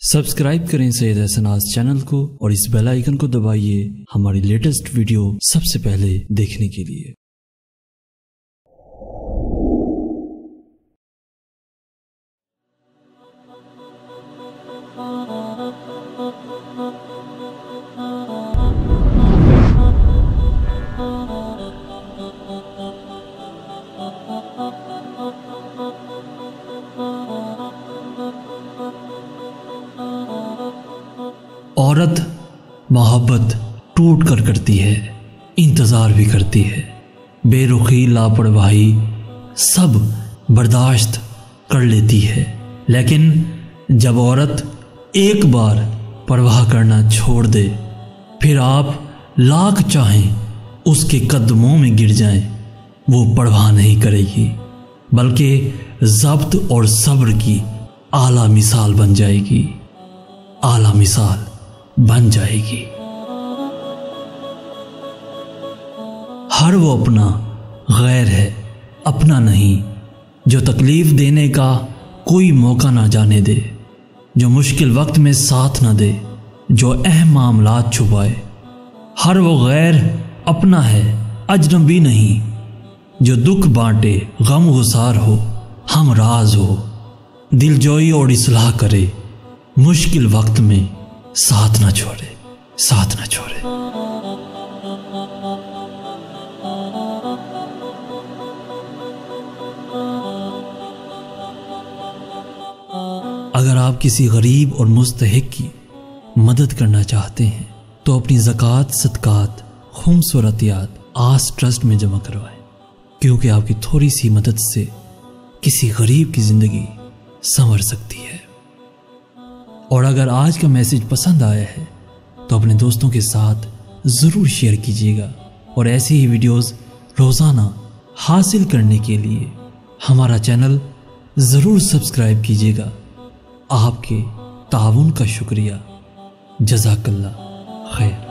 Subscribe کریں سید احسناز channel کو اور اس بیل آئیکن کو دبائیے ہماری لیٹسٹ ویڈیو سب سے پہلے دیکھنے کے لیے۔ عورت محبت ٹوٹ کر کرتی ہے، انتظار بھی کرتی ہے، بے رخی لاپرواہی سب برداشت کر لیتی ہے، لیکن جب عورت ایک بار پرواہ کرنا چھوڑ دے پھر آپ لاکھ چاہیں اس کے قدموں میں گر جائیں، وہ پرواہ نہیں کرے گی بلکہ ضبط اور صبر کی اعلیٰ مثال بن جائے گی، اعلیٰ مثال بن جائے گی۔ ہر وہ اپنا غیر ہے، اپنا نہیں، جو تکلیف دینے کا کوئی موقع نہ جانے دے، جو مشکل وقت میں ساتھ نہ دے، جو اہم معاملات چھپائے۔ ہر وہ غیر اپنا ہے، اجنبی نہیں، جو دکھ بانٹے، غم گسار ہو، ہم راز ہو، دل جوئی اور اصلاح کرے، مشکل وقت میں ساتھ نہ چھوڑے، ساتھ نہ چھوڑے۔ اگر آپ کسی غریب اور مستحق کی مدد کرنا چاہتے ہیں تو اپنی زکوٰۃ، صدقات، خمس اور عطیات آس ٹرسٹ میں جمع کروائیں، کیونکہ آپ کی تھوڑی سی مدد سے کسی غریب کی زندگی سنور سکتی ہے۔ اور اگر آج کا میسج پسند آیا ہے تو اپنے دوستوں کے ساتھ ضرور شیئر کیجیے گا، اور ایسی ہی ویڈیوز روزانہ حاصل کرنے کے لیے ہمارا چینل ضرور سبسکرائب کیجیے گا۔ آپ کے تعاون کا شکریہ۔ جزاک اللہ خیر۔